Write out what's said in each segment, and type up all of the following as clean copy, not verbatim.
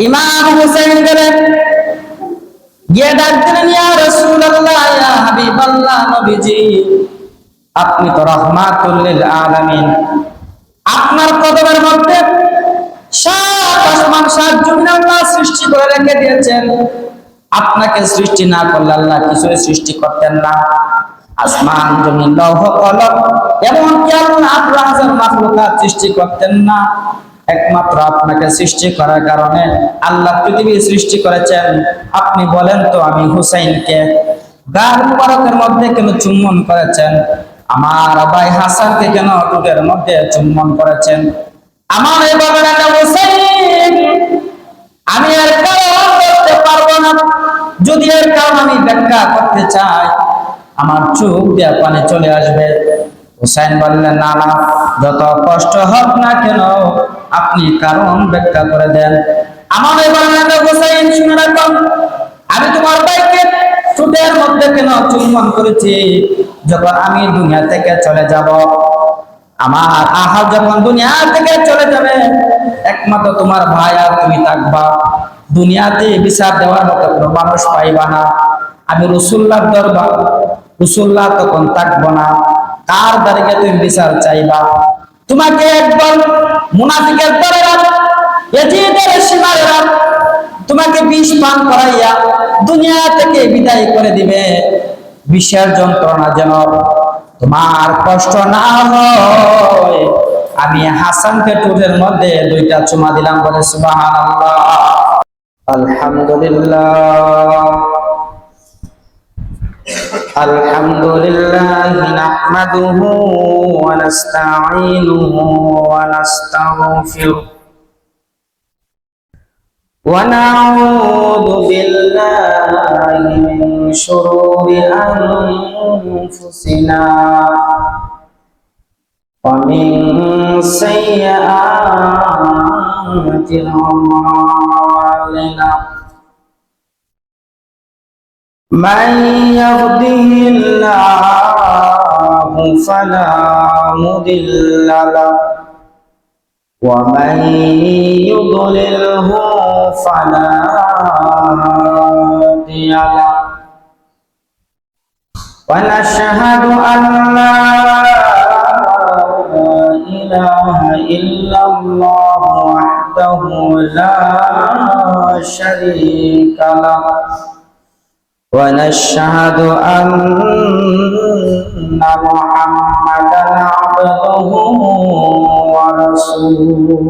ইমাম হুসাইন গেলেন, গিয়ে ডাক দিলেন, ইয়া রাসূলুল্লাহ, ইয়া হাবিবাল্লাহ, নবীজি আপনি তো রাহমাতুল লিল আলামিন, আপনার কদমের মধ্যে সাত আসমান সাত জমিন আল্লাহ সৃষ্টি করে রেখে দিয়েছেন। আপনাকে সৃষ্টি না করলে আল্লাহ কিছুই সৃষ্টি করতেন না। আসমান জমিন লৌহ কলম এমনকি আল্লাহ হাজার মাখলুকাত সৃষ্টি করতেন না। একমাত্র আপনাকে সৃষ্টি করার কারণে আল্লাহ পৃথিবী সৃষ্টি করেছেন। আপনি বলেন তো, আমি হুসাইনকে গাল মুবারকের মধ্যে কেন চুম্বন করেছেন? আমার ভাই হাসানকে কেন ঠোঁটের মধ্যে চুম্বন করেছেন? আমার এই বাবার নাম হুসাইন। আমি এর কারণ করতে পারবো না। যদি এর কারণ আমি ব্যাখ্যা করতে চাই, আমার চোখ দিয়ে পানি চলে আসবে। হুসাইন বললেন, না না, যত কষ্ট হোক না কেন আপনি কারণ ব্যাখ্যা করে দেন। আমার বললেন, হুসাইন শুনে রাখো, আমি তোমার ভাইকে ঠোঁটের মধ্যে কেন চুম্বন করেছি? যখন আমি দুনিয়া থেকে চলে যাব, আমার আহা যখন দুনিয়া থেকে চলে যাবে, একমাত্র তোমার ভাই আর তুমি থাকবা। দুনিয়াতে বিচার দেওয়ার মতো কোনো মানুষ পাইবা না। আমি রাসূলুল্লাহর দরবার, রাসূলুল্লাহ তখন থাকবো না। কার দ্বারে তুমি বিচার চাইবা? তোমাকে একবার মুনাফিকের দলেরা, ইয়াজিদের সীমারেরা তোমাকে বিষ পান করাইয়া দুনিয়া থেকে বিদায় করে দিবে। বিষের যন্ত্রণা যেন তোমার কষ্ট না হয়, আমি হাসানকে ঠোঁটের মধ্যে দুইটা চুমা দিলাম। বলে সুবহানাল্লাহ। আলহামদুলিল্লাহ, আলহামদুলিল্লাহ নাহমাদুহু ওয়া নাস্তাঈনুহু ওয়া নাস্তাগফিরুহ ওয়া নাউযু বিল্লাহি মিন শুরুরি আনফুসিনা ওয়া মিন সাইয়্যাতি আমালিনা। من يهده الله فلا مضل له ومن يضلله فلا هادي له ونشهد أن لا إله إلا الله وحده لا شريك له ونشهد أن محمدا عبده ورسوله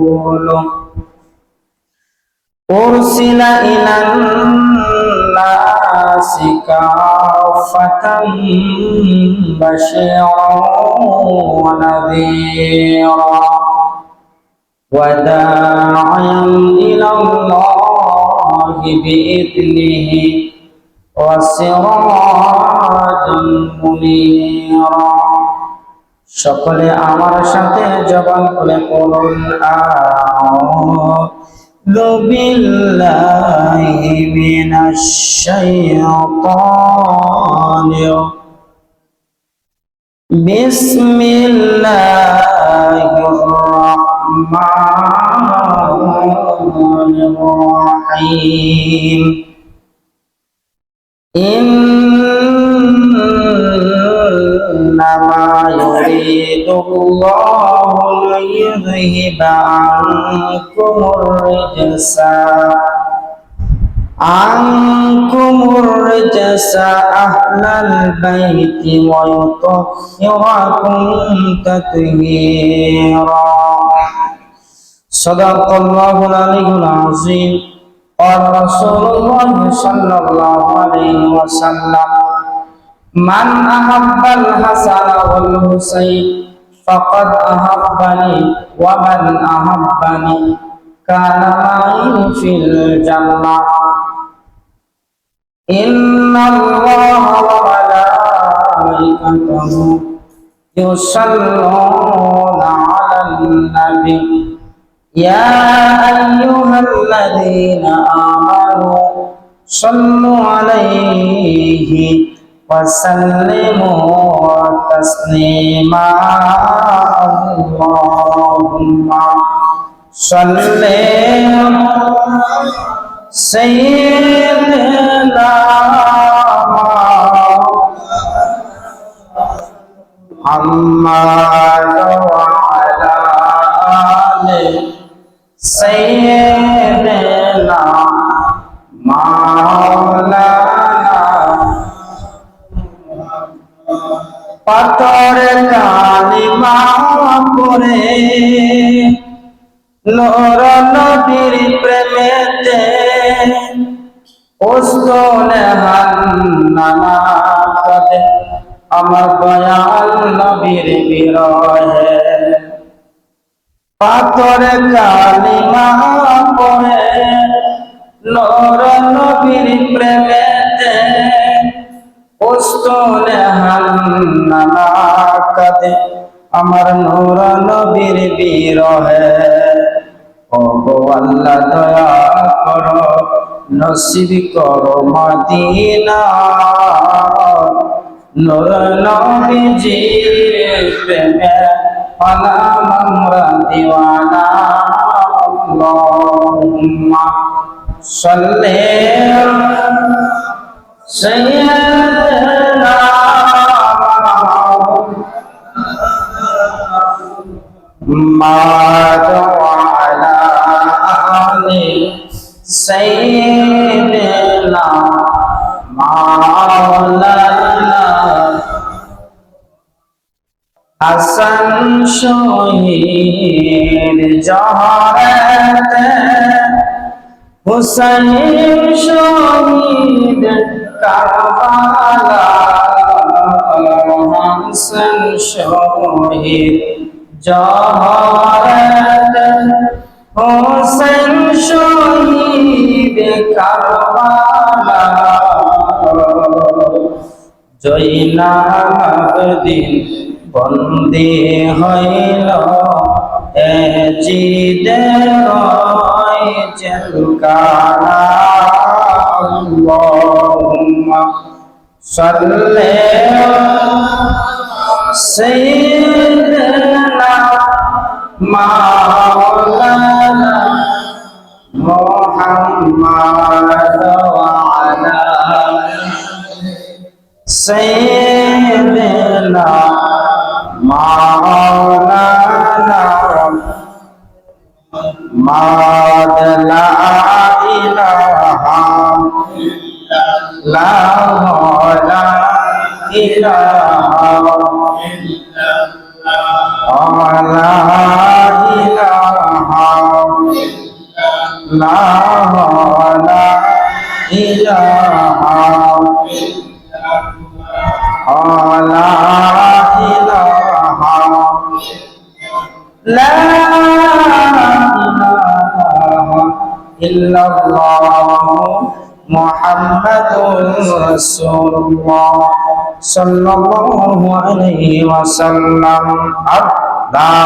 أرسل إلى الناس كافة بشيرا ونذيرا وداعيا إلى الله بإذنه وسراجا منيرا। সকলে আমার সাথে জবান খুলে পড়ুন, আউযু বিল্লাহি মিনাশ শাইতানির বিসমিল্লাহির রাহমানির রাহিম। إنما يريد الله ليذهب عنكم الرجس أهل البيت ويطهركم تطهيرا. صدق الله العلي العظيم. قال رسول الله صلى الله عليه وسلم من أحب الحسن والحسين فقد أحبني ومن أحبني كان معي في الجنة. إن الله وملائكته يصلون على النبي يا أيها الذين آمنوا صلوا عليه وسلموا تسليما. اللهم সাল্লি সাইয়্যিদিনা মুহাম্মাদ ওয়া আলা আলি সাইয়্যিদিনা মাওলানা। পাথর কালিমা পড়ে নূর নবীর প্রেমেতে ওস্তলে হান্নানা কাঁদে আমার দয়াল নবীর বিরহে। পাথর কালিমা পড়ে নূর নবীর প্রেমেতে ওস্তলে হান্নানা কাঁদে আমার নূর নবীর বিরহে। ওগো আল্লাহ দয়া করো নসিব করো মদিনা নূর নবীজির প্রেমে হলাম আমরা দিওয়ানা। আল্লাহুম্মা সাল্লি সাইয়্যিদিনা মুহাম্মাদ ওয়া আলা আলি সাইয়্যিদিনা মাওলানা। হাসান শহীদ জহরতে হুসাইন শহীদ কারবালা। হাসান শহীদ জহরতে হুসাইন শহীদ কারবালা। জয়নালাবদিন বন্দী হইল এজিদের জেলখানা। আল্লাহুম্মা সাল্লি সাইয়্যিদিনা মাওলানা মুহাম্মাদ ওয়া আলা সাইয়্যিদিনা মাওলানা। মাদ লা ইলাহা ইল্লাল্লাহ লা ইলাহা ইল্লাল্লাহ লা ইলাহা ইল্লাল্লাহ লা ইলাহা লা ইলাহা লা ইলাহা ইল্লাল্লাহ মুহাম্মাদুর রাসূলুল্লাহ সাল্লাল্লাহু আলাইহি ওয়াসাল্লাম। আল্লাহ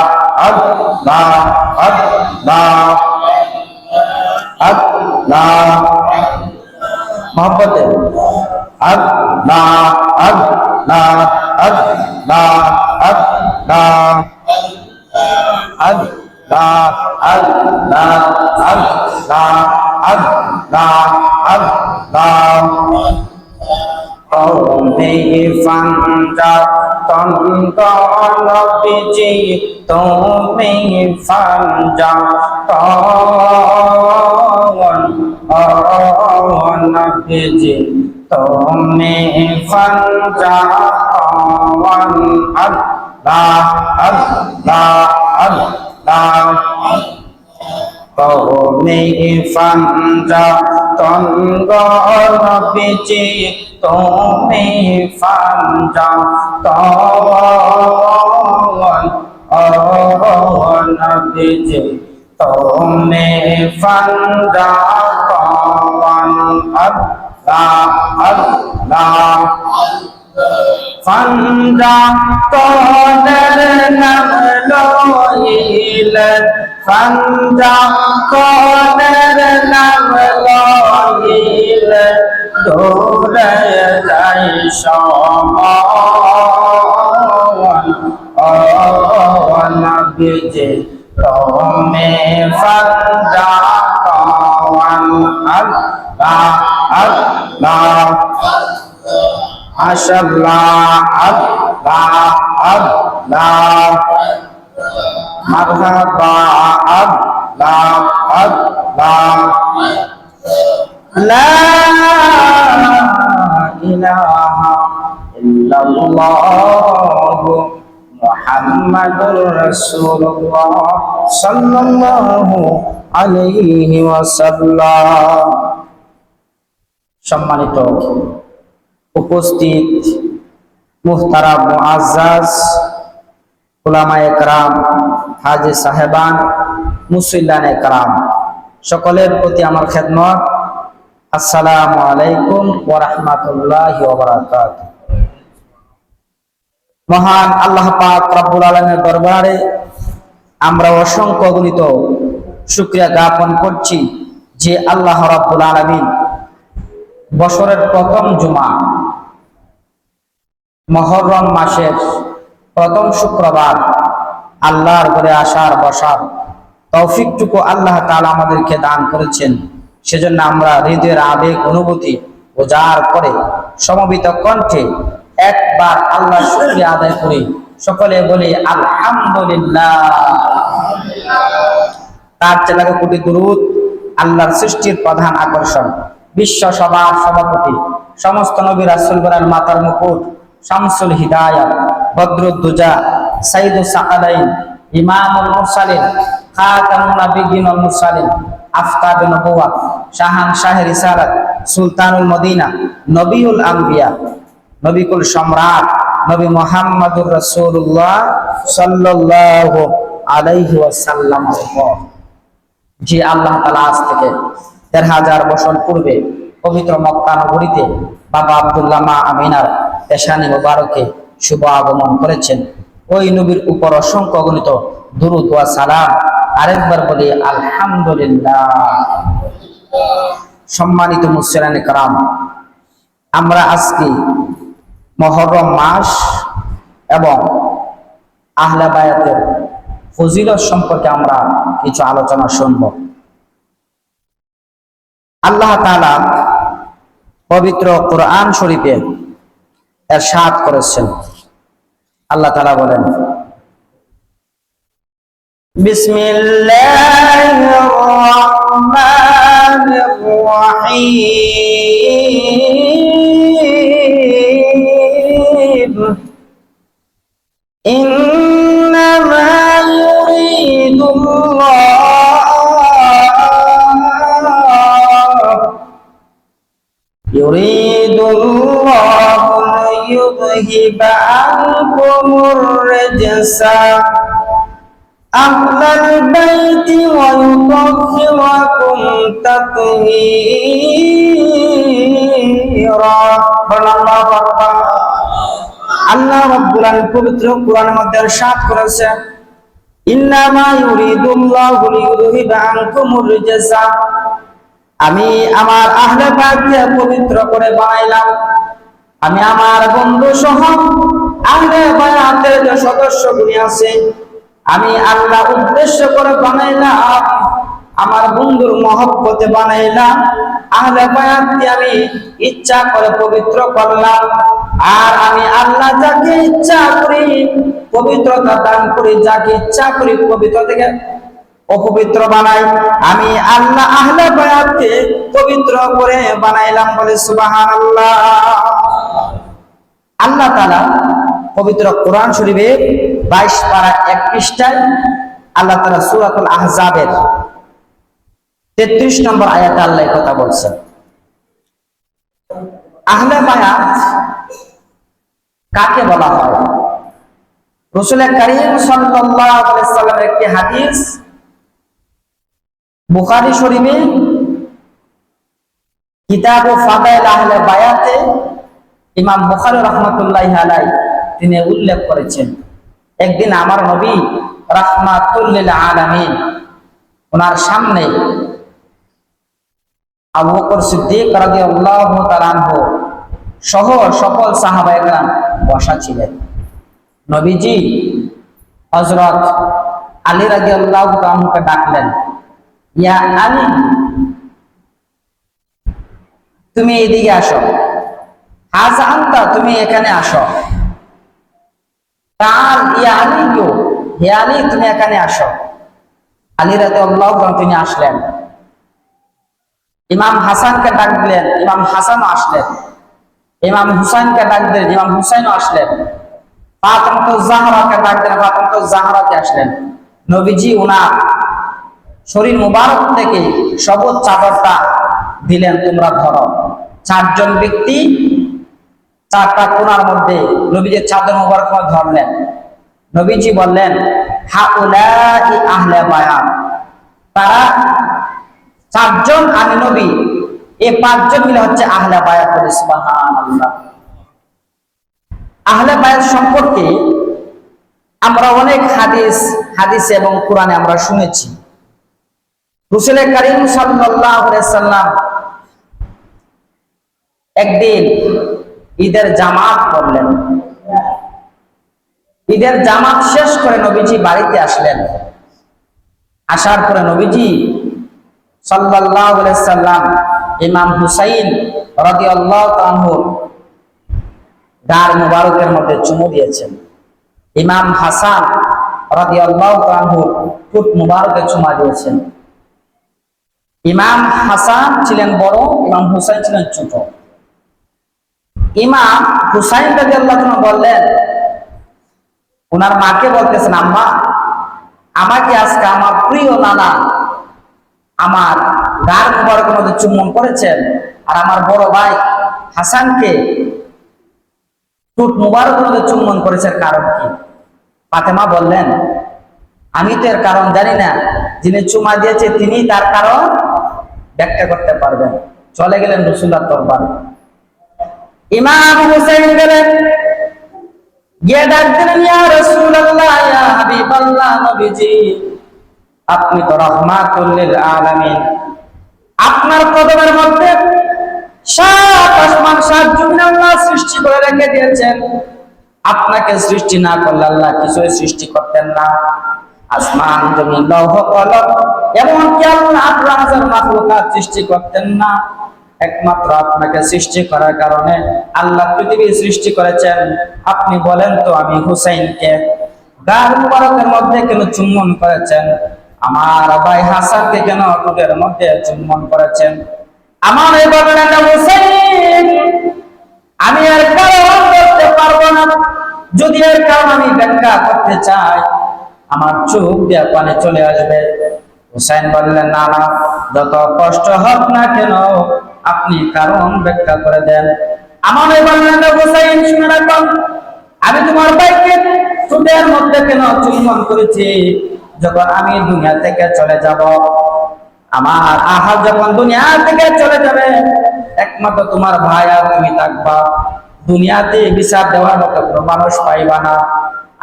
আল্লাহ আল্লাহ আল্লাহ মোহাম্মদ আল্লাহ আল্লাহ আল্লাহ আল্লাহ আল্লাহ আল্লাহ আল্লাহ আল্লাহ আল্লাহ। তুমি ফাঞ্জা তন্ত নবীজি তুমি ফাঞ্জা নবীজি তুমি ফাঞ্জা আল্লাহ আল্লাহ আল্লাহ। তুমি ফাঞ্জা তঙ্গ নবীজি তুমি ফাঞ্জা নবীজি তুমি ফাঞ্জা আল্লাহ আল্লাহ। ফাঞ্জা তোদের নাম লইলেন ফাঞ্জা তোদের নাম লইলেন দূরে যাই সমান নবীজি তুমি আল্লাহ আল্লাহ মাশাআল্লাহ আল্লাহ আল্লাহ মারহাবা আল্লাহ আল্লাহ লা ইলাহা ইল্লাল্লাহ মুহাম্মাদুর রাসূলুল্লাহ সাল্লাল্লাহু আলাইহি ওয়াসাল্লাম। সম্মানিত উপস্থিত মুহতারাম মুআজ্জাজ উলামায়ে কেরাম, হাজী সাহেবান, মুসল্লিয়ানে কেরাম, সকলের প্রতি আমার খেদমত, আসসালামু আলাইকুম ওয়া রাহমাতুল্লাহি ওয়া বারাকাতুহু। মহান আল্লাহ পাক রব্বুল আলামিনের দরবারে আমরা অসংখ্য গণিত শুকরিয়া জ্ঞাপন করছি যে আল্লাহ রাব্বুল আলামিন বছরের প্রথম জুমা, মুহররম মাসের প্রথম শুক্রবার আল্লাহর ঘরে আসার বসার তৌফিকটুকু আল্লাহ তাআলা আমাদেরকে দান করেছেন। সেজন্য আমরা হৃদয়ের আবেগ অনুভূতি উজাড় করে সমবেত কণ্ঠে একবার আল্লাহর শুকরিয়া আদায় করি। সকলে বলি আলহামদুলিল্লাহ। তার চেয়ে কোটি দুরূদ আল্লাহর সৃষ্টির প্রধান আকর্ষণ, বিশ্ব সভার সভাপতি, সমস্ত নবী রাসূলগণের মাতার মুকুট, শামসুল হিদায়াত, বদরুদ্দুজা, সাইয়্যিদুস সাকালাইন, ইমামুল মুরসালিন, খাতামুন নাবিয়্যিন ওয়াল মুরসালিন, আফতাবুন নবুওয়াত, শাহানশাহে রিসালাত, সুলতানুল মদিনা, নবিউল আম্বিয়া, নবিকুল সম্রাট নবী মুহাম্মদুর রাসূলুল্লাহ সাল্লাল্লাহু আলাইহি ওয়াসাল্লাম। যে আল্লাহ তাআলা আজ থেকে ১৩,০০০ বছর পূর্বে পবিত্র মক্কা নগরীতে বাবা আব্দুল্লাহ মা আমিনার পেশানি মোবারকে শুভ আগমন করেছেন, ওই নবীর উপর অসংখ্য গণিত দুরূদ ওয়া সালাম। আরেকবার বলি আলহামদুলিল্লাহ। সম্মানিত মুসলিয়ানে কেরাম, আমরা আজকে মুহররম মাস এবং আহলে বায়াতের ফজিলত সম্পর্কে আমরা কিছু আলোচনা শুনব। আল্লাহ তাআলা পবিত্র কোরআন শরীফে ইরশাদ করেছেন, আল্লাহ তাআলা বলেন, বিসমিল্লাহির রহমানির রহিম, ইন্নামা ইউরিদুল্লাহু লিইয়ুযহিবা আনকুমুর রিজসা আহলাল বাইতি ওয়া ইউতাহহিরাকুম তাতহীরা। আল্লাহু আকবার। আল্লাহ রাব্বুল আলামিন পবিত্র কোরআনের মধ্যে ইরশাদ করেছেন, ইন্নামা ইউরিদুল্লাহু লিইয়ুযহিবা আনকুমুর রিজসা, আমি আমার আহলে বাইতকে পবিত্র করে বানাইলাম। আমি আমার বন্ধু সহ আহলে বাইতের যে সদস্যগুলি আছে, আমি আল্লাহ উদ্দেশ্য করে বানাইলাম, আমার বন্ধুর মহব্বতে বানাইলাম। আহলে বায়াতকে আমি ইচ্ছা করে পবিত্র করলাম, আর আমি আল্লাহ যাকে ইচ্ছা করি পবিত্রতা দান করি, যাকে ইচ্ছা করি পবিত্র থেকে অপবিত্র বানাই। আমি আল্লাহ আহলে বায়াতকে পবিত্র করে বানাইলাম, বলে সুবহানাল্লাহ। আল্লাহ তাআলা পবিত্র কোরআন শরীফে 22 পারা 1 পৃষ্ঠায় আল্লাহ তাআলা সূরাতুল আহজাবের 33 নম্বর আয়াতে আল্লাহ কথা বলছেন। আহলে বায়াত কাকে বলা হয়? রাসূল কারীম সাল্লাল্লাহু আলাইহি ওয়াসাল্লামের একটি হাদিস বুখারী শরীফে কিতাব ফাদাইল আহলে বায়াতে ইমাম বুখারী রাহমাতুল্লাহি আলাইহি তিনি উল্লেখ করেছেন, একদিন আমার নবী রাহমাতুল লিল আলামিন ওনার সামনে আবু বকর সিদ্দিক রাদিয়াল্লাহু তাআলা আনহু সহ সকল সাহাবায়ে কেরাম বসা ছিলেন। নবীজি হযরত আলী রাদিয়াল্লাহু তাআলাকে ডাকলেন, ইয়া আলী, তুমি এদিকে আসো, হাজা আনতা, তুমি এখানে আসো, তার ইয়া আলী, হে আলী তুমি এখানে আসো। আলী রাদিয়াল্লাহু আনহু তিনি আসলেন, ইমাম হাসানকে ডাক দিলেন, ইমাম হাসানও আসলেন, ইমাম হুসাইনকে ডাক দিলেন, ইমাম হুসাইনও আসলেন, ফাতেমাতুজ জাহরাকে ডাক দিলেন, ফাতেমাতুজ জাহরাকে আসলেন। নবীজি উনার শরীর মুবারক থেকে সবুজ চাদরটা দিলেন, তোমরা ধরো। চারজন ব্যক্তি চারটা কোণার মধ্যে নবীজির চাদর মুবারক ধরলেন। নবীজি বললেন, হাউলাই আহলে বায়াত, তারা চারজন, আমি নবী, এই পাঁচজন মিলে হচ্ছে আহলে বায়াত। সুবহানাল্লাহ। আহলে বায়াত সম্পর্কে আমরা অনেক হাদিস এবং কোরআনে আমরা শুনেছি। রাসূল কারীম সাল্লাল্লাহু আলাইহি সাল্লাম একদিন ঈদের জামাত করলেন। ঈদের জামাত শেষ করে নবীজি বাড়িতে আসলেন। আসার পরে নবীজি সাল্লাল্লাহু আলাইহি সাল্লাম ইমাম হুসাইন রাদিয়াল্লাহু আনহু গার মুবারকের মধ্যে চুমু দিয়েছেন। ইমাম হাসান রাদিয়াল্লাহু আনহু ঠোঁট মুবারকে চুমা দিয়েছেন। ইমাম হাসান ছিলেন বড়, ইমাম হুসাইন ছিলেন ছোট। ইমাম হুসাইন রাদিয়াল্লাহু আনহু বললেন, ওনার মাকে বলতেছেন, আম্মা, আমাকে আজকে আমার প্রিয় নানা আমার গার মুবারকের মধ্যে চুম্বন করেছেন, আর আমার বড় ভাই হাসানকে ঠোঁট মুবারকের মধ্যে চুম্বন করেছেন, কারণ কি? ফাতেমা বললেন, আমি তো এর কারণ জানি না, যিনি চুমা দিয়েছে তিনি তার কারণ ব্যাখ্যা করতে পারবেন। চলে গেলেন রাসূলুল্লাহর দরবারে। ইমাম হুসাইন গেলেন, গিয়ে ডাক দিলেন, ইয়া রাসূলুল্লাহ, ইয়া হাবিবাল্লাহ, নবীজি আপনি তো রাহমাতুল লিল আলামিন, আপনার কদমের মধ্যে সাত আসমান সাত জমিন আল্লাহ সৃষ্টি করে রেখে দিয়েছেন। আপনাকে সৃষ্টি না করলে আল্লাহ কিছুই সৃষ্টি করতেন না। আসমান জমিন লৌহ কলম এমনকি আল্লাহ 18,000 মাখলুকাত সৃষ্টি করতেন না। একমাত্র আপনাকে সৃষ্টি করার কারণে আল্লাহ পৃথিবী সৃষ্টি করেছেন। আপনি বলেন তো, আমি হুসাইনকে গার মুবারকের মধ্যে কেন চুম্বন করেছেন? আমার ভাই হাসানকে কেন ঠোঁটের মধ্যে চুম্বন করেছেন? আমার এই বললেন, হুসাইন, আমি এর কারণ করতে পারবো না। যদি এর কারণ আমি ব্যাখ্যা করতে চাই, আমার চোখ দিয়ে পানি চলে আসবে। হুসাইন বললেন, না না, যত কষ্ট হোক না কেন আপনি কারণ ব্যাখ্যা করে দেন। আমার এই বললেন, হুসাইন শুনে রাখুন, আমি তোমার ভাইকে ঠোঁটের মধ্যে কেন চুম্বন করেছি? যখন আমি দুনিয়া থেকে চলে যাব, আমার আহার যখন দুনিয়া থেকে চলে যাবে, একমাত্র তোমার ভাই আর তুমি থাকবা। দুনিয়াতে বিচার দেওয়ার মতো কোনো মানুষ পাইবা না।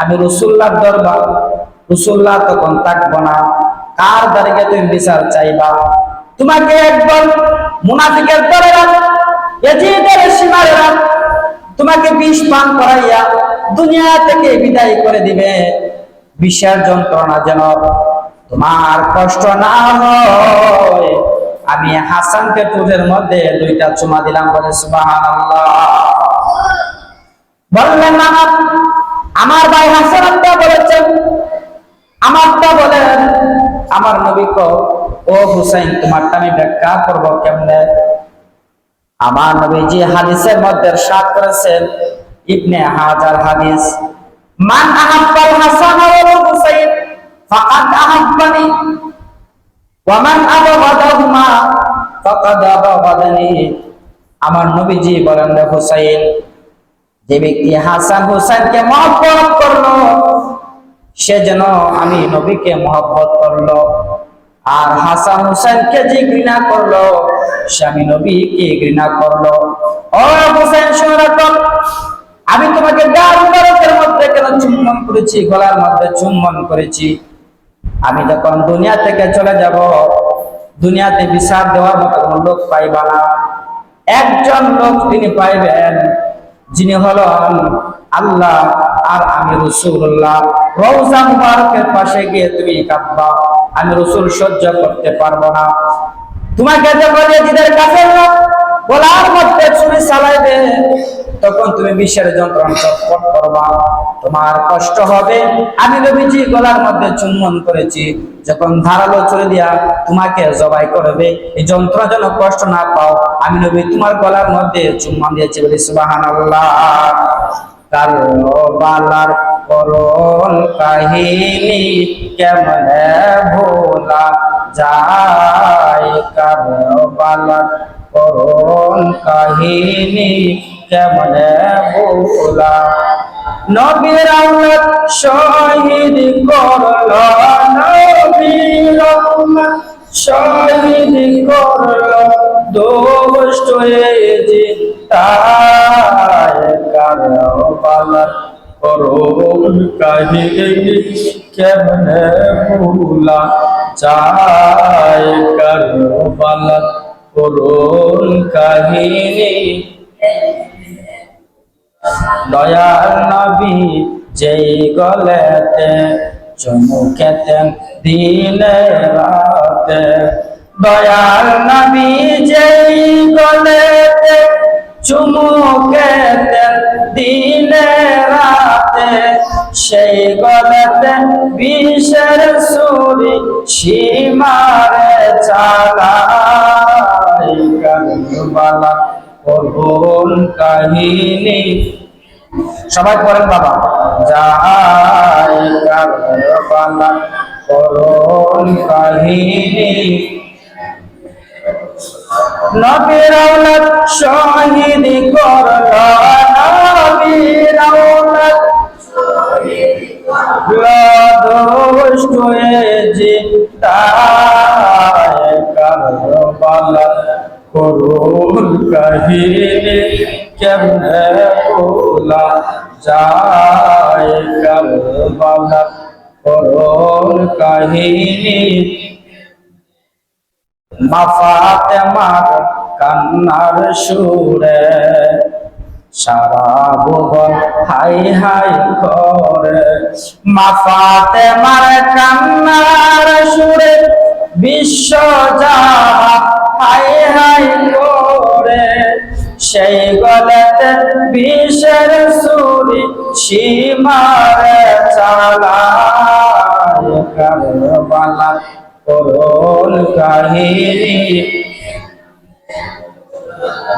আমি রাসূলুল্লাহর দরবার, রাসূলুল্লাহ তখন থাকবো না। কার দ্বারে তুমি বিচার চাইবা? তোমাকে একবার মুনাফিকের দলেরা, ইয়াজিদের সীমারেরা তোমাকে বিষ পান করাইয়া দুনিয়া থেকে বিদায় করে দিবে। বিষের যন্ত্রণা যেন তোমার কষ্ট না হয়, আমি হাসানকে ঠোঁটের মধ্যে 2টা চুমা দিলাম। বলে সুবহানাল্লাহ। বললেন, না, আমার ভাই হাসানটা বলেছেন, আমারটা বলেন। আমার নবী কো, ও হুসাইন, তোমারটা আমি ব্যাখ্যা করব কেমনে? আমার নবীজি হাদিসের মধ্যে ইরশাদ করেছেন, ইবনে হাজার হাদিস, মান আহাব্বাল হাসান ওয়াল হুসাইন ফাকাদ আহাব্বানি ওয়া মান আবগাদাহুমা ফাকাদ আবগাদানি। আমার নবীজি বলেন, হুসাইন, যে ব্যক্তি হাসান হুসাইনকে মহব্বত করলো সে যেন আমি নবীকে মহব্বত করলো, আর হাসান হুসাইনকে যে ঘৃণা করলো সে আমি নবীকে ঘৃণা করলো। ও হুসাইন শুনে রাখো, আমি তোমাকে গাল মুবারকের মধ্যে কেন চুম্বন করেছি, গলার মধ্যে চুম্বন করেছি? আমি যখন দুনিয়া থেকে চলে যাব, দুনিয়াতে বিচার দেওয়ার মতো কোনো লোক পাইবা না। একজন লোক তিনি পাইবেন, যিনি হলেন আল্লাহ আর আমি রাসূলুল্লাহ। রওজা মুবারকের পাশে গিয়ে তুমি কাঁদবা, আমি রাসূল সহ্য করতে পারবো না। তোমাকে যখন ইয়াজিদের কাফেররা গলার মধ্যে ছুরি চালাইবে, তখন তুমি বিষের যন্ত্রণা চটপট করবা, তোমার কষ্ট হবে। আমি নবীজি গলার মধ্যে চুম্বন করেছি, যখন ধারালো ছুরি দিয়া তোমাকে জবাই করবে, এই যন্ত্রণা যেন কষ্ট না পাও, আমি নবী তোমার গলার মধ্যে চুম্বন দিয়েছি। বলি সুবহানাল্লাহ। কারবালার করুণ কাহিনী কেমনে ভোলা যায়, কারবালার করুণ কাহিনী কেমনে ভোলা। নবীর আওলাদ শহীদ করল, নবীর আওলাদ শহীদ করল, দুষ্ট জিতায়। কারবালার করুণ কাহিনী কেমনে ভোলা যায়, কারবালার করুণ কাহিনী। দয়াল নবী যেই গলেতে চুমু খেতেন দিনে রাতে, দয়াল নবী যেই গলেতে চুমু খেতেন দিনে রাতে, সেই গলেতে বিষের ছুরি সীমারে চালায়। কারবালা করুণ কাহিনী, সবাই পড়েন বাবা। যায় কারবালা করুণ কাহিনী, নবীর আওলাদ শহীদ করল, নবীর আওলাদ দুষ্ট জিতায়। কারবালা করুণ কাহিনী কেমনে ভোলা যায়, কারবালা করুণ কাহিনী। মা ফাতেমার কান্নার সুরে সারা ভুবন হাই হাই করে, মা ফাতেমার কান্নার সুরে বিশ্ব জাহান হাই হাই করে, সেই গলেতে বিষের ছুরি সীমারে চালায়। কারবালা করুণ কাহিনী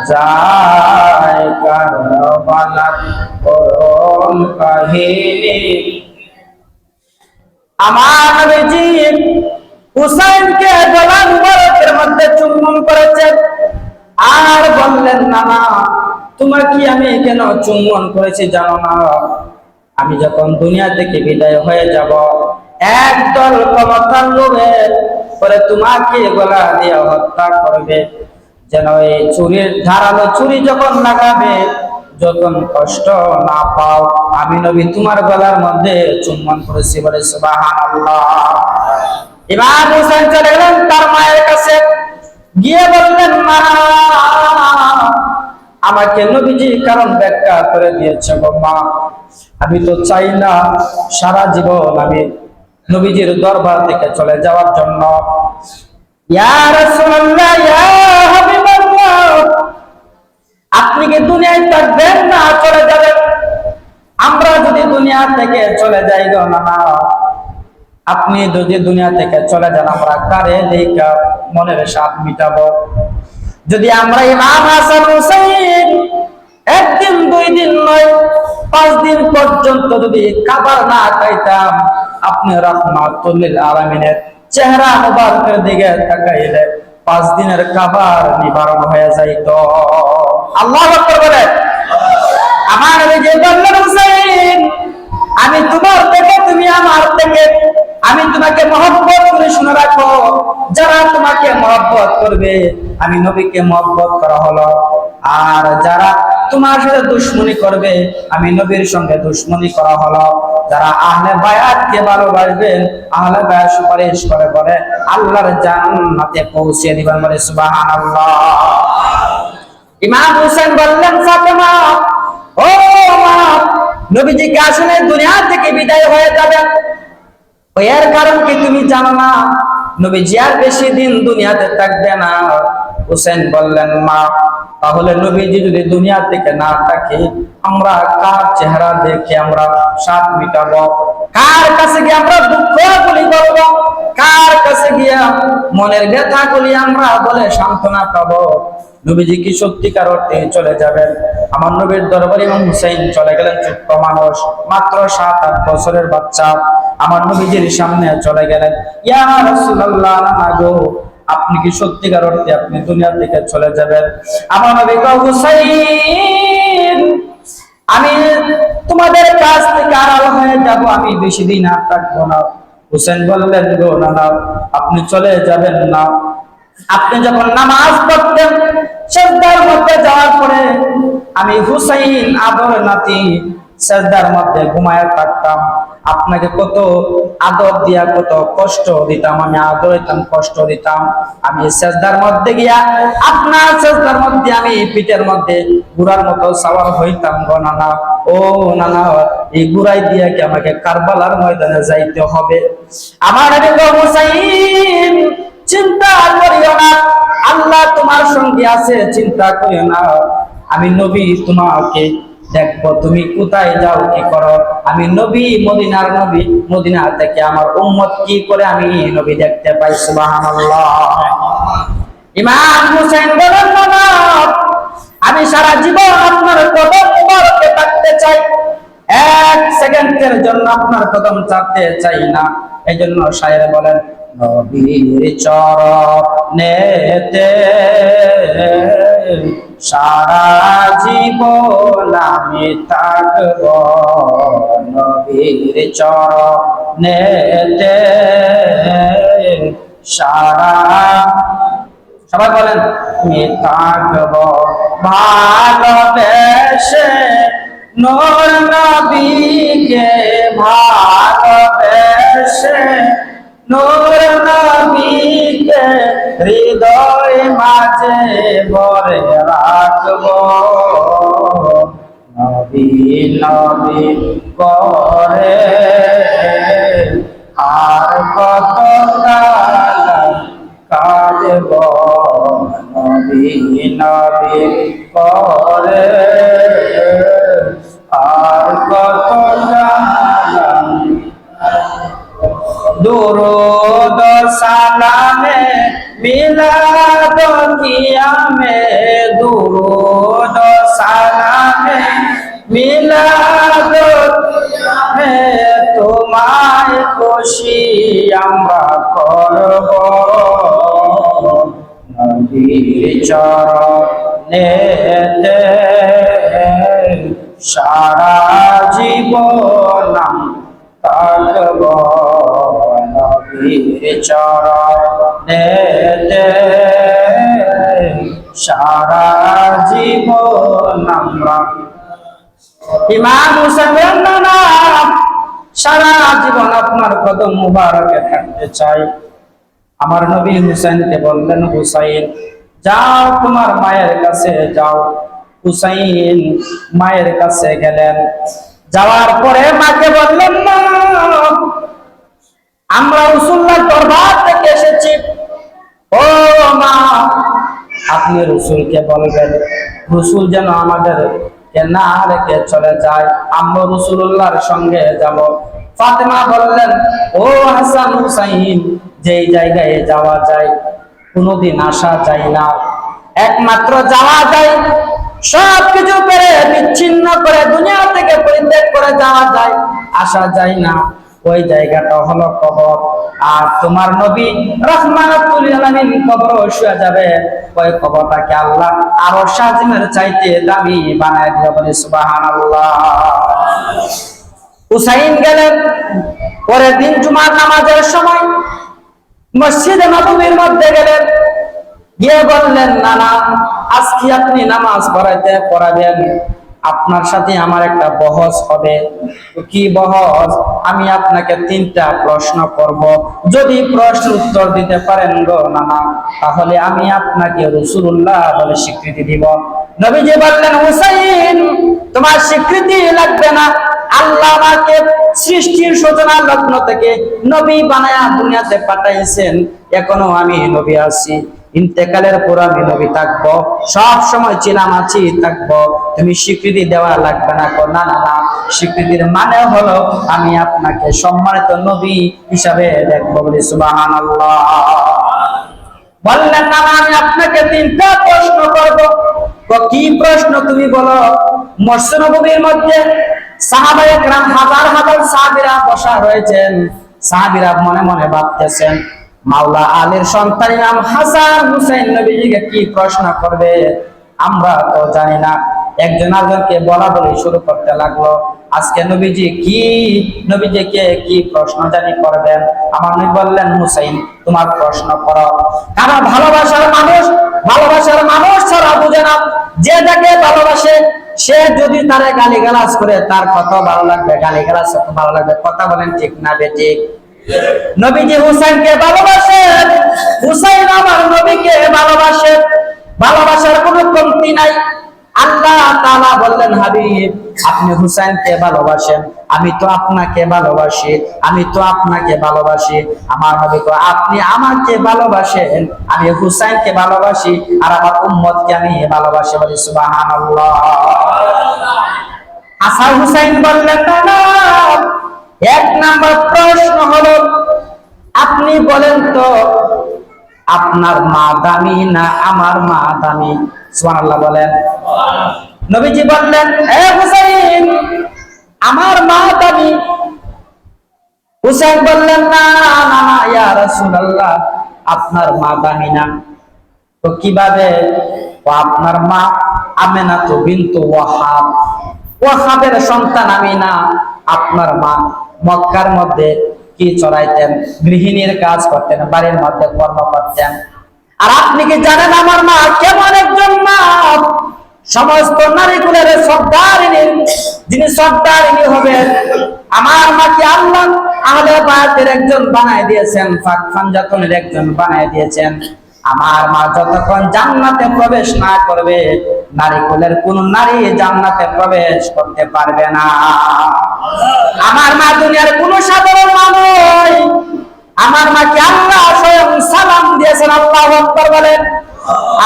যায়, কারবালা করুণ কাহিনী। আমার নবীজি হুসাইনকে গলার মুবারকের মধ্যে চুম্বন করেছেন, আর বললেন না না, তোমার কি আমি কেন চুম্বন করেছি জানো না? আমি যখন দুনিয়া থেকে বিদায় হয়ে যাব, একদল ক্ষমতার লোভে পরে তোমাকে গলা দিয়ে হত্যা করবে, যেন এই ছুরির ধারালো ছুরি যখন লাগাবে যখন কষ্ট না পাও। আমি নবী তোমার গলার মধ্যে চুম্বন করেছি। বলে সুবহানাল্লাহ। ইমাম হুসাইন চলে গেলেন তার মায়ের কাছে, গিয়ে বললেন মা, আমাকে নবীজি কারণ ব্যাখ্যা করে দিয়েছে গো মা, আমি তো চাই না সারা জীবন আমি নবীজির দরবার থেকে চলে যাওয়ার জন্য। ইয়া রাসূলুল্লাহ, ইয়া হাবিবাল্লাহ, আপনি কি দুনিয়ায় থাকবেন না চলে যাবেন? আমরা যদি দুনিয়া থেকে চলে যাই গো না, আপনি যদি দুনিয়া থেকে চলে যান, আমরা কারে দেখা মনের স্বাদ মিটাবো? যদি আমরা ইমাম হাসান হুসাইন একদিন দুই দিন নয় 5 দিন পর্যন্ত যদি খাবার না খাইতাম, আপনি রাহমাতুল লিল আলামিনের চেহারা মুবারকের দিকে তাকাইলে 5 দিনের খাবার নিবারণ হয়ে যাইত। আল্লাহু আকবার বলেন। আমার নবী বললেন, হুসাইন, আমি তোমার থেকে তুমি আমার থেকে, আমি তোমাকে মহব্বত করে শুনে রাখো, যারা তোমাকে মহব্বত করবে আমি নবীকে মহব্বত করা হলো, আর যারা তোমার সাথে দুশমনি করবে আমি নবীর সঙ্গে দুশমনি করা হলো। যারা আহলে বায়াতকে ভালোবাসবেন, আহলে বায়াত সুপারিশ করে বলে আল্লাহর জান্নাতে পৌঁছে দিবেন। বলে সুবহানাল্লাহ। ইমাম হোসেন বললেন, ফাতেমা, ও মা, নবীজি কি আসলে দুনিয়া থেকে বিদায় হয়ে যাবেন? এর কারণ কি তুমি জানো না? নবীজি আর বেশি দিন দুনিয়াতে থাকবে না। হুসেন বললেন, মা তাহলে নবীজি যদি দুনিয়া থেকে না থাকে, আমরা কার চেহারা দেখে আমরা স্বাদ মিটাবো? কার কাছে গিয়ে আমরা দুঃখ গুলি করবো? কার কাছে গিয়া মনের ব্যথা গুলি আমরা বলে সান্ত্বনা পাবো? নবীজি কি সত্যিকার অর্থে চলে যাবেন? আমার নবীর দরবারে ইমাম হুসাইন চলে গেলেন, ছোট্ট মানুষ, মাত্র 7-8 বছরের বাচ্চা। আমার নবীজির সামনে চলে গেলেন, ইয়া রাসূলুল্লাহ, গো আপনি কি সত্যিকার অর্থে আপনি দুনিয়া থেকে চলে যাবেন? আমার নবী কয়, হুসাইন আমি তোমাদের কাছ থেকে আড়াল হয়ে যাব, আমি বেশি দিন আর থাকবো না। হুসেন বললেন, গো না না, আপনি চলে যাবেন না। আপনি যখন নামাজ পড়তেন, সিজদার মধ্যে যাওয়ার পরে আমি হুসাইন আদর নাতি সিজদার মধ্যে ঘুমায় থাকতাম। আপনাকে কত আদর দিয়া কত কষ্ট দিতাম, আমি আদর দিতাম, কষ্ট দিতাম। আমি সিজদার মধ্যে গিয়া আপনার সিজদার মধ্যে আমি পিঠের মধ্যে ঘোড়ার মতো সওয়ার হইতাম গো নানা। ও নানা, এই ঘোড়াই দিয়া কি আমাকে কারবালার ময়দানে যাইতে হবে? আমার নবী হুসাইন, চিন্তা করিও না, আল্লাহ তোমার সঙ্গে আছে, চিন্তা করিও না। আমি নবী তোমাকে দেখবো, তুমি কোথায় যাও কি করো। আমি নবী, মদিনার নবী, মদিনা থেকে আমার উম্মত কি করে আমি নবী দেখতে পাই। সুবহানাল্লাহ। ইমাম হুসাইন বলেন, না আমি সারা জীবন আপনার কদম মুবারকে থাকতে চাই, 1 সেকেন্ডের জন্য আপনার কদম চাটতে চাই না। এই জন্য শায়ের বলেন, নবীর চরণেতে সারা জীবন আমি থাকব, নবীর চরণেতে সারা, সবাই বলেন, আমি থাকব ভালোবেসে নূর নবীকে, ভালোবেসে নূর নবীকে হৃদয় মাঝে ভরে রাখব, নবী নবী করে আর কত কাঁদব, নবী নবী করে আর কত দুরূদ সালামে মিলাদ কিয়ামে, দুরূদ সালামে মিলাদ কিয়ামে তোমায় খুশি আমরা করব, নবীর চরণেতে সারা জীবন থাকব, নবীর চরণেতে সারা জীবন আমরা। ইমাম হুসাইন, না সারা জীবন আপনার কদম মুবারকে থাকতে চাই। আমার নবী হুসাইনকে বললেন, হুসাইন যাও তোমার মায়ের কাছে যাও। হুসাইন মায়ের কাছে গেলেন, যাওয়ার পরে মাকে বললেন, না আমরা রাসূলুল্লাহর দরবার থেকে এসেছি, ও মা আপনি রাসূলকে বলবেন রাসূল যেন আমাদের না রেখে চলে যায়, আমরা রাসূলুল্লাহর সঙ্গে যাব। ফাতেমা বললেন, ও হাসান হুসাইন, যেই জায়গায় যাওয়া যায় কোনোদিন আসা যায় না, একমাত্র যাওয়া যায় সবকিছু করে বিচ্ছিন্ন করে দুনিয়া থেকে পরিত্যাগ করে যাওয়া যায়, আসা যায় না, ওই জায়গাটা হলো কবর। আর তোমার নবী রাহমাতুল লিল আলামিন কবর শুয়ে যাবে, ওই কবরটাকে আল্লাহ আরো শাজিমের চাইতে দামি বানায় দিবে, বলে সুবহানাল্লাহ। হুসাইন গেলেন, পরের দিন জুমার নামাজের সময় মসজিদে নববীর মধ্যে গেলেন, গিয়ে বললেন, নানা আজকে আপনি নামাজ পড়াবেন, আপনার সাথে আমার একটা বহস হবে। কি বহস? আমি আপনাকে 3টা প্রশ্ন করব, যদি প্রশ্ন উত্তর দিতে পারেন গো নানা, তাহলে আমি আপনাকে রাসূলুল্লাহ বলে স্বীকৃতি দিব। নবীজি বললেন, হুসাইন তোমার স্বীকৃতি লাগবে না, আল্লাহ আমাকে সৃষ্টির সূচনা লগ্ন থেকে নবী বানায়া দুনিয়াতে পাঠাইছেন, এখনো আমি নবী আছি, ইন্তেকালের পর আমি নবী থাকবো, সব সময় চিলামাছি থাকবো, তুমি স্বীকৃতি দেওয়া লাগবে না। না না না, স্বীকৃতির মানে হলো আমি আপনাকে সম্মানিত নবী হিসাবে দেখবো। বলি সুবহানাল্লাহ। বললেন না, আমি আপনাকে 3টা প্রশ্ন করব। কি প্রশ্ন তুমি বলো? মসজিদ নববীর মধ্যে সাহাবায়ে কেরাম হাজার হাজার সাহাবীরা বসা রয়েছেন। সাহাবীরা মনে মনে ভাবতেছেন মাওলা আলীর সন্তান ইমাম হাসান হুসাইন নবীজিকে কি প্রশ্ন করবে, আমরা তো জানি না। একজন আরেকজনকে বলা বলি শুরু করতে লাগলো, আজকে নবীজিকে কি প্রশ্ন জানি করবেন। আমার নবী বললেন, হুসাইন তোমার প্রশ্ন করো। কারণ ভালোবাসার মানুষ ছাড়া বুঝে না। যে যাকে ভালোবাসে সে যদি তারে গালিগালাজ করে তার কত ভালো লাগবে, গালিগালাজ কত ভালো লাগবে। কথা বলেন ঠিক না বেঠিক? নবীজি হুসাইনকে ভালোবাসেন, হুসাইন আমার নবীকে ভালোবাসেন, ভালোবাসার কোনো কমতি নাই। আল্লাহ তাআলা বললেন, হাবিব আপনি হুসাইনকে ভালোবাসেন, আমি তো আপনাকে ভালোবাসি, আমি তো আপনাকে ভালোবাসি। আমার নবী কয়, আপনি আমাকে ভালোবাসেন, আমি হুসাইনকে ভালোবাসি, আর আমার উম্মতকে আমি ভালোবাসি। বলি সুবহানাল্লাহ। হাসান হুসাইন বললেন, না, 1 নাম্বার প্রশ্ন হলো আপনি বলেন তো আপনার মা দামি না আমার মা দামি? সুবহানাল্লাহ বলেন। নবীজি বললেন, হে হুসাইন আমার মা দামি। হুসাইন বললেন, না না না ইয়া রাসূলুল্লাহ আপনার মা দামি না। তো কিভাবে? ও আপনার মা আমিনা তো বিনতু ওয়াহাব, ওয়াহাবের সন্তান আমিনা। আপনার মা মক্কার মধ্যে কি চড়াইতেন? গৃহিণীর কাজ করতেন, বাড়ির মধ্যে কর্ম করতেন। আর আপনি কি জানেন আমার মা কেমন একজন মা? সমস্ত নারীকুলের সর্দারিনী, যিনি সর্দারিনী হবেন। আমার মাকে আল্লাহ আহলে বায়াতের একজন বানায় দিয়েছেন, ফাক ফানজাতনের একজন বানায় দিয়েছেন। আমার মা যতক্ষণ জান্নাতে প্রবেশ না করবে, নারীকুলের কোন নারী জান্নাতে প্রবেশ করতে পারবে না। আমার মা দুনিয়ার কোন সাধারণ মা নয়। আমার মাকে আল্লাহ স্বয়ং সালাম দিয়েছেন। আল্লাহু আকবার বলেন।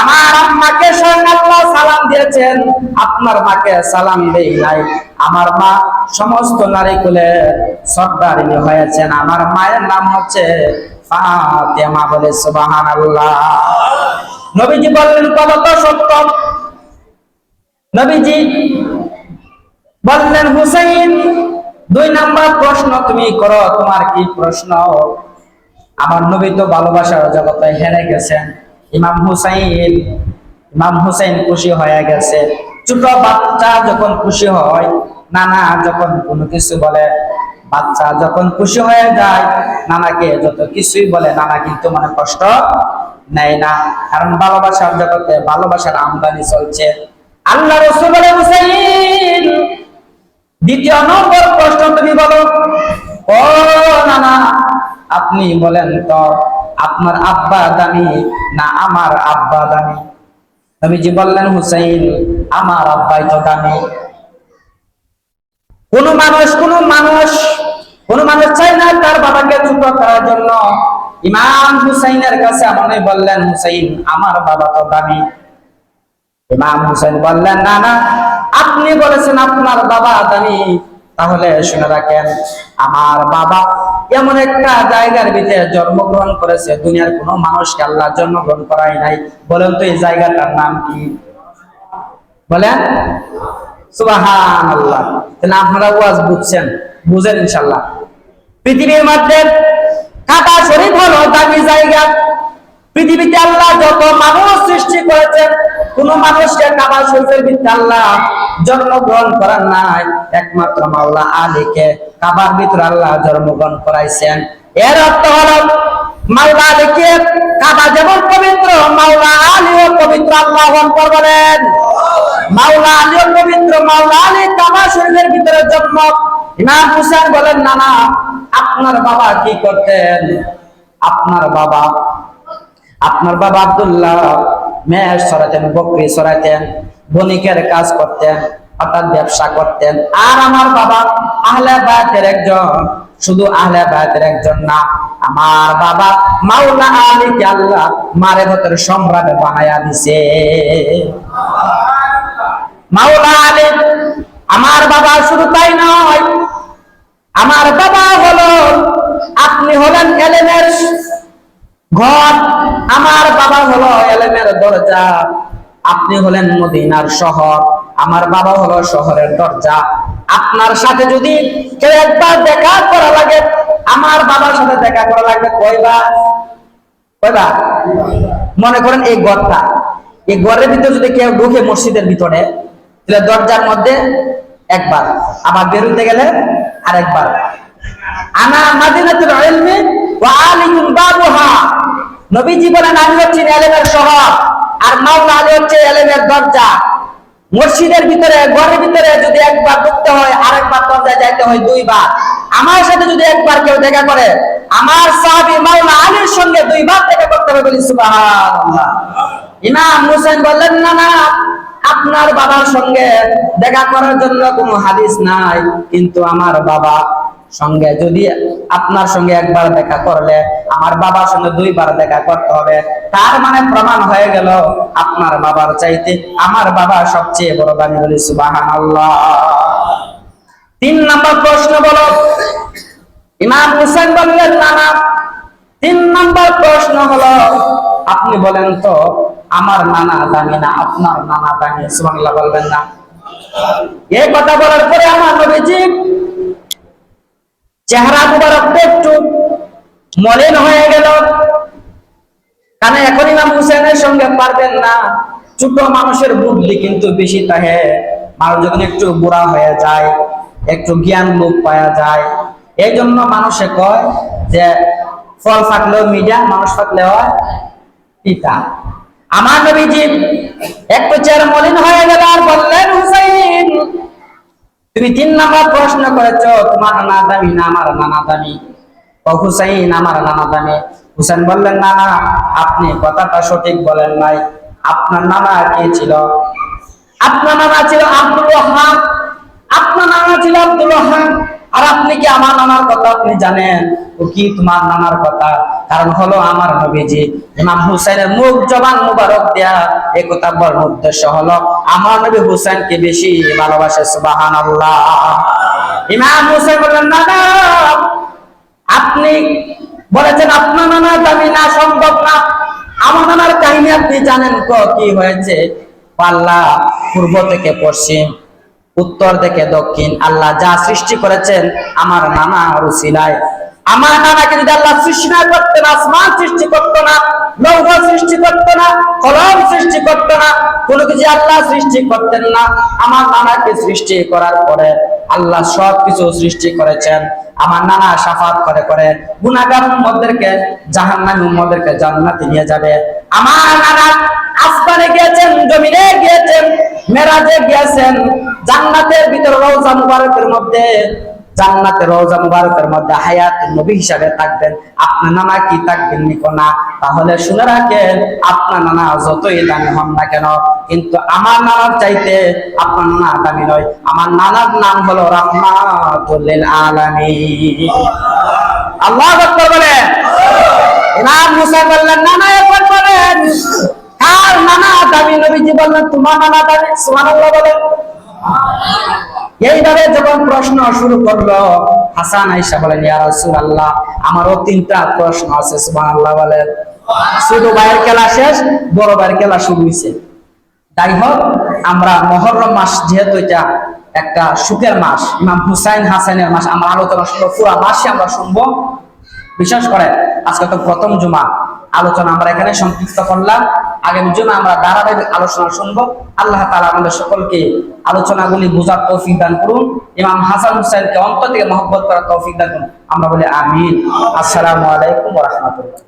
আমার আম্মাকে স্বয়ং আল্লাহ সালাম দিয়েছেন, আপনার মাকে সালাম দেই নাই। আমার মা সমস্ত নারীকুলে সর্দারিনী হয়েছেন। আমার মায়ের নাম হচ্ছে ফাতেমা। বলে সুবহানাল্লাহ। নবীজি বললেন, কত সত্য। নবীজি বললেন, হুসাইন 2 নাম্বার প্রশ্ন তুমি করো। তোমার কি প্রশ্ন? আমার নবী তো ভালোবাসার জগতে হেরে গেছেন। ইমাম হুসাইন খুশি হয়ে গেছে। ছোট বাচ্চা যখন খুশি হয়, নানা যখন কোনো কিছু বলে, বাচ্চা যখন খুশি হয়ে যায়, নানাকে যত কিছুই বলে, নানা কিন্তু মানে কষ্ট নেয় না। কারণ ভালোবাসার জগতে ভালোবাসার আমদানি চলছে। আল্লাহ রাসূল বলে, হুসাইন 2 নম্বর প্রশ্ন তুমি বলো। ও নানা আপনি বলেন তো আপনার আব্বা দামি না আমার আব্বা দামি? নবীজি বললেন, হুসাইন আমার আব্বাই তো দামি। কোন মানুষ চায় না তার বাবাকে ছোট করার জন্য। ইমাম হুসাইনের কাছে আপনি বললেন, হুসাইন আমার বাবা তো দামি। ইমাম হুসাইন বললেন, না না আপনি বলেছেন আপনার বাবা দামি, তাহলে শুনে রাখেন আমার বাবা এমন একটা জায়গার ভিতরে জন্মগ্রহণ করেছে, দুনিয়ার কোনো মানুষকে আল্লাহ জন্মগ্রহণ করাই নাই। বলেন তো এই জায়গাটার নাম কি? বলেন সুবহানাল্লাহ। তাহলে আপনারা ওয়াজ বুঝেন ইনশাআল্লাহ। পৃথিবীর মধ্যে কাবা শরীফ হলো দামি জায়গা। পৃথিবীতে আল্লাহ যত মানুষ সৃষ্টি করেছেন, কোন মানুষকে কাবা শরীফের ভিতরে আল্লাহ জন্মগ্রহণ করার নাই। একমাত্র মাওলা আলীকে কাবার ভিতরে আল্লাহ জন্মগ্রহণ করাইছেন। এর অর্থ হলো মাওলা আলীকে কাবা যেমন পবিত্র, মাওলা আলীও পবিত্র। আল্লাহু আকবার বলেন। মাওলা আলীও পবিত্র, মাওলা আলী কাবা শরীফের ভিতরে জন্ম। ইমাম হুসাইন বলেন, না না আপনার বাবা কি করতেন? আপনার বাবা আব্দুল্লাহ মেষ চড়াতেন, বকরি চড়াতেন, বণিকের কাজ করতেন, অর্থাৎ ব্যবসা করতেন। আর আমার বাবা আহলে বায়াতের একজন শুধু আহলে বায়াতের একজন না, আমার বাবা মাওলা আলীকে আল্লাহ মারেফতের সম্রাট বানায়া দিছে। মাওলা আলী আমার বাবা শুধু তাই নয়, আমার বাবা হলো, আপনি হলেন এলেমের ঘর, আমার বাবা হলো এলেমের দরজা, আপনি হলেন মদিনার শহর, আমার বাবা হলো শহরের দরজা। আপনার সাথে যদি কেউ একবার দেখা করা লাগে, আমার বাবার সাথে দেখা করা লাগবে কয়বার? কয়বার? মনে করেন এই ঘরটা, এই ঘরের ভিতরে যদি কেউ ঢুকে মসজিদের ভিতরে, তাহলে দরজার মধ্যে একবার, আবার বেরোতে গেলে আরেকবার। আনা মাদিনাতুল ইলমি ওয়া আলিকুম বাবুহা, নবীজি বলেন আমি হচ্ছি ইলমের শহর, আর মাওলা আলী হচ্ছে ইলমের দরজা। মসজিদের ভিতরে, ঘরের ভিতরে যদি একবার ঢুকতে হয়, আরেকবার দরজায় যাইতে হয় দুইবার। আমার সাথে যদি একবার কেউ দেখা করে, আমার সাহাবী মাওলা আলীর সঙ্গে দুইবার দেখা করতে হবে, বলি সুবহানাল্লাহ। ইমাম হুসাইন বললেন না না, আপনার বাবার সঙ্গে দেখা করার জন্য কোনো হাদিস নাই, কিন্তু আমার বাবা সঙ্গে যদি আপনার সঙ্গে একবার দেখা করলে আমার বাবার সঙ্গে দুইবার দেখা করতে হবে। তার মানে প্রমাণ হয়ে গেল আপনার বাবার চাইতে আমার বাবা সবচেয়ে বড় দামি, বলি সুবহানাল্লাহ। 3 নম্বর প্রশ্ন বলো। ইমাম হুসাইন বললেন না না, 3 নম্বর প্রশ্ন হলো, আপনি বলেন তো আমার নানা দামি না আপনার নানা দামি? সুবহানাল্লাহ বলবেন না? এই কথা বলার পরে আমার নবীজি চেহারা মুবারক একটু মলিন হয়ে গেল, কারণ এখন ইমাম হুসাইনের সঙ্গে পারবেন না। ছোট মানুষের বুদ্ধি কিন্তু বেশি থাকে, মানুষ যখন একটু বুড়া হয়ে যায়, একটু জ্ঞান লোপ পাওয়া যায়, এই জন্য মানুষে কয় যে ফল থাকলেও মিডিয়া, মানুষ থাকলেও পিতা। আমার নবীজি একটু চেহারা মলিন হয়ে গেল আর বললেন, হুসাইন তুমি 3 নম্বর প্রশ্ন করেছো, তোমার নানা দামি না আমার নানা দামি? ও হুসাইন আমার নানা দামি। হুসাইন বললেন না না, আপনি কথাটা সঠিক বলেন নাই। আপনার নানা কে ছিল? আপনার নানা ছিল আব্দুল ওয়াহাব, আপনার নানা ছিল আব্দুল ওয়াহাব। আর আপনি কি আমার নানার কথা আপনি জানেন? ও কি তোমার নানার কথা? কারণ হলো আমার নবীজি ইমাম হুসাইনের মুখ জবান মুবারক দেয়া এই কথা বলার উদ্দেশ্য হলো আমার নবী হুসাইনকে বেশি ভালোবাসে। সুবহানাল্লাহ। ইমাম হুসাইন বললেন না না, আপনি বলেছেন আপনার নানা দামি না, সম্ভব না। আমার নানার কাহিনী আপনি জানেন তো কি হয়েছে? আল্লাহ পূর্ব থেকে পশ্চিম, উত্তর থেকে দক্ষিণ আল্লাহ যা সৃষ্টি করেছেন আমার নানা উসিলায়। আমার নানাকে যদি আল্লাহ সৃষ্টি না করতেন, আসমান সৃষ্টি করতো না, লৌহ সৃষ্টি করতো না, কলম সৃষ্টি করতো না, কোনো কিছু আল্লাহ সৃষ্টি করতেন না। আমার নানাকে সৃষ্টি করার পরে আল্লাহ সবকিছু সৃষ্টি করেছেন। আমার নানা শাফাত করে করে গুনাহগার উম্মতদেরকে জাহান্নামী উম্মতদেরকে জান্নাতে নিয়ে যাবে। আমার নানা আসমানে গিয়েছেন, জমিনে গিয়েছেন, মেরাজে গিয়েছেন, জান্নাতের ভিতর রওজা মুবারকের মধ্যে, জান্নাতের রওজা মুবারকের মধ্যে হায়াতুন নবী হিসাবে থাকবেন। আপনার নানা কি থাকবেন না? তাহলে শুনে রাখেন, আপনার নানা যতই দামি হন না কেন, কিন্তু আমার নানার চাইতে আপনার নানা দামি নয়। আমার নানার নাম হলো রাহমাতুল লিল আলামিন। আল্লাহু আকবার বলেন। ইমাম মুসা বললেন নানা একবার বলেন কার নানা দামি? নবীজি বললেন তোমার নানা দামি। সুবহানাল্লাহ বলেন। এইভাবে যখন প্রশ্ন শুরু করলো, হাসান আয়েশা বলেন ইয়া রাসূলুল্লাহ আমারও 3টা প্রশ্ন আছে। সুবহানাল্লাহ বলেন। ছোট ভাইয়ের খেলা শেষ, বড় ভাইয়ের খেলা শুরু হয়েছে। তাই হোক, আমরা মুহররম মাস যেহেতু এটা একটা সুখের মাস, ইমাম হুসাইন হাসানের মাস, আমরা আলোচনা শুনবো, পুরো মাসে আমরা শুনবো। বিশেষ করে আজকে তো প্রথম জুমা, আলোচনা আমরা এখানে সংক্ষিপ্ত করলাম। আগামী জুমা আমরা ধারাবাহিক আলোচনা শুনবো। আল্লাহ তাআলা আমাদের সকলকে আলোচনাগুলি বোঝার তৌফিক দান করুন। ইমাম হাসান হুসাইনকে অন্তর থেকে মহব্বত করার তৌফিক দান করুন। আমরা বলি আমিন। আসসালামু আলাইকুম ওয়া রাহমাতুল্লাহ।